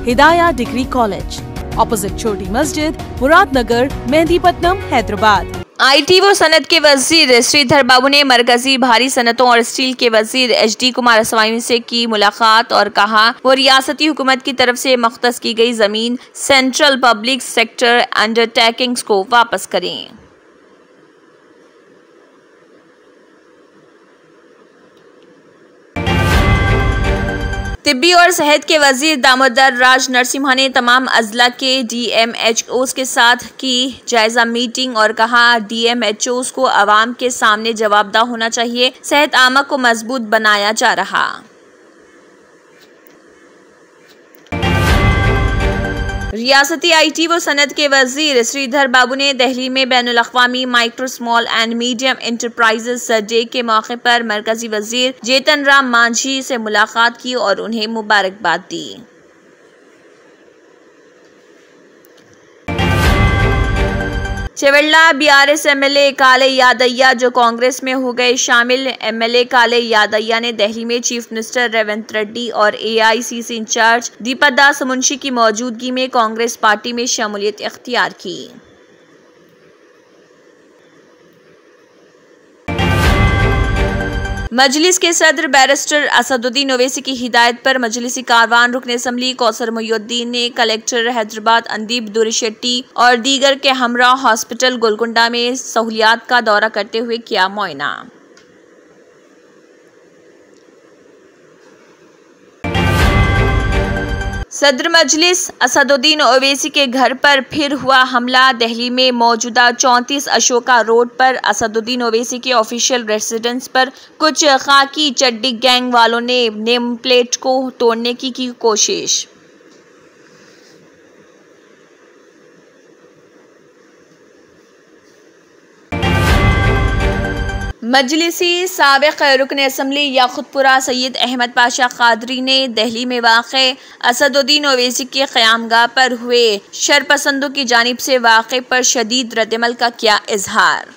हिदाया degree college, opposite छोटी मस्जिद, Muradnagar, Mehdipatnam, Hyderabad. IT व सनत के वजीर श्रीधर बाबू ने मरकजी भारी सनतों और स्टील के वजीर HD कुमारस्वामी से की मुलाकात और कहा वो रियासती हुकूमत की तरफ से मख्तस की गई जमीन सेंट्रल पब्लिक सेक्टर अंडरटेकिंग्स को वापस करें। तिब्बी और सेहत के वजीर दामोदर राज नरसिम्हा ने तमाम अजला के DMHOs के साथ की जायजा मीटिंग और कहा DMHOs को अवाम के सामने जवाबदेह होना चाहिए। सेहत आमा को मजबूत बनाया जा रहा। रियासती IT व सनत के वजीर श्रीधर बाबू ने दिल्ली में बैनुल अक़वामी micro small and medium enterprises day के मौके पर मरकजी वजीर जेतन राम मांझी से मुलाकात की और उन्हें मुबारकबाद दी। चेवल्ला BRS MLA काले यादయ్య जो कांग्रेस में हो गए शामिल। MLA काले यादయ్య ने दिल्ली में चीफ मिनिस्टर रेवंत रेड्डी और AICC इंचार्ज दीपादास मुंशी की मौजूदगी में कांग्रेस पार्टी में शमूलियत इख्तियार की। मजलिस के सदर बैरिस्टर असदुद्दीन ओवैसी की हिदायत पर मजलिसी कारवान रुकन असम्बली कौसर मोहिउद्दीन ने कलेक्टर हैदराबाद अंदीप दुरिशेट्टी और दीगर के हमरा हॉस्पिटल गोलकुंडा में सहूलियात का दौरा करते हुए किया मुआयना। सदर मजलिस असदुद्दीन ओवैसी के घर पर फिर हुआ हमला। दिल्ली में मौजूदा 34 अशोका रोड पर असदुद्दीन ओवैसी के ऑफिशियल रेसिडेंस पर कुछ खाकी चड्डी गैंग वालों ने नेम प्लेट को तोड़ने की कोशिश। मजलिसी साबिक रुकन असम्बली याकुतपुरा सैयद अहमद पाशा कादरी ने दिल्ली में वाक़े असदुद्दीन ओवैसी के क़यामगाह पर हुए शरपसंदों की जानिब से वाक़े पर शदीद रद्दअमल का किया इजहार।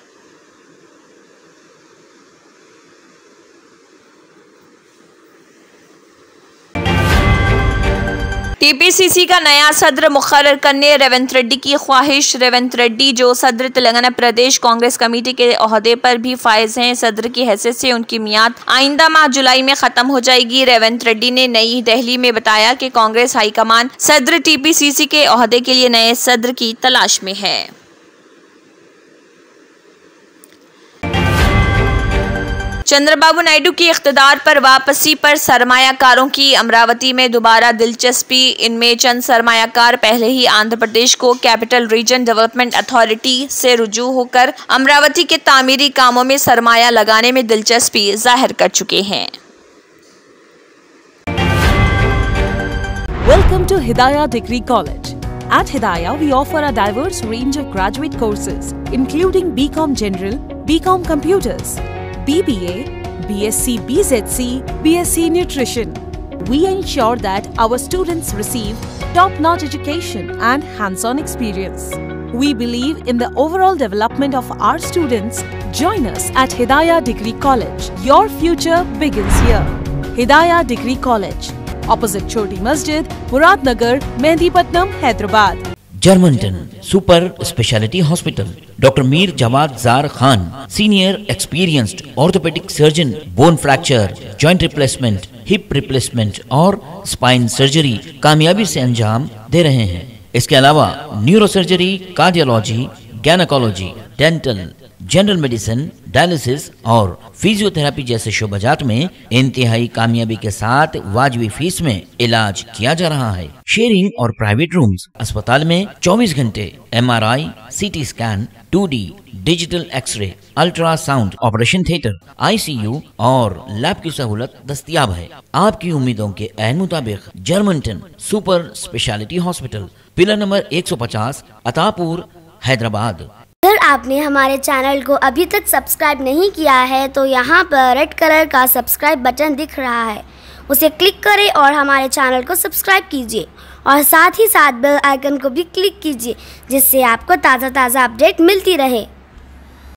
TPCC का नया सदर मुक़र्रर करने रेवंत रेड्डी की ख्वाहिश। रेवंत रेड्डी जो सदर तेलंगाना प्रदेश कांग्रेस कमेटी के ओहदे पर भी फायज हैं, सदर की हैसियत से उनकी मियाद आइंदा माह जुलाई में ख़त्म हो जाएगी। रेवंत रेड्डी ने नई दिल्ली में बताया कि कांग्रेस हाईकमान सदर TPCC के ओहदे के लिए नए सदर की तलाश में है। चंद्रबाबू नायडू की इख्तिदार पर वापसी पर सरमायाकारों की अमरावती में दोबारा दिलचस्पी। इनमें चंद सरमायाकार पहले ही आंध्र प्रदेश को कैपिटल रीजन डेवलपमेंट अथॉरिटी से रुजू होकर अमरावती के तामीरी कामों में सरमाया लगाने में दिलचस्पी जाहिर कर चुके हैं। Welcome to Hidayah Degree College. At Hidayah, we offer a diverse range of graduate courses, including BCom General, BCom Computers, BBA, BSc BZC, BSc Nutrition. We ensure that our students receive top-notch education and hands-on experience. We believe in the overall development of our students. Join us at Hidayah Degree College. Your future begins here. Hidayah Degree College, opposite Choti Masjid, Muradnagar, Mehendipatnam, Hyderabad. Germanton super speciality hospital, doctor Mir Jawad Jar Khan, senior experienced orthopaedic surgeon, bone fracture, joint replacement, hip replacement और spine surgery कामयाबी से अंजाम दे रहे हैं। इसके अलावा neuro surgery, cardiology, gynaecology, dental, general medicine, dialysis और फिजियोथेरेपी जैसे शोबाजात में इंतहाई कामयाबी के साथ वाजबी फीस में इलाज किया जा रहा है। शेयरिंग और प्राइवेट रूम्स। अस्पताल में 24 घंटे MRI, CT scan, 2D digital X-ray, ultrasound, operation theatre, ICU और लैब की सहूलत दस्तयाब है। आपकी उम्मीदों के ऐन मुताबिक Germanton super speciality hospital, pillar number 150, Attapur, Hyderabad. अगर आपने हमारे चैनल को अभी तक सब्सक्राइब नहीं किया है तो यहाँ पर रेड कलर का सब्सक्राइब बटन दिख रहा है, उसे क्लिक करें और हमारे चैनल को सब्सक्राइब कीजिए और साथ ही साथ बेल आइकन को भी क्लिक कीजिए, जिससे आपको ताज़ा अपडेट मिलती रहे।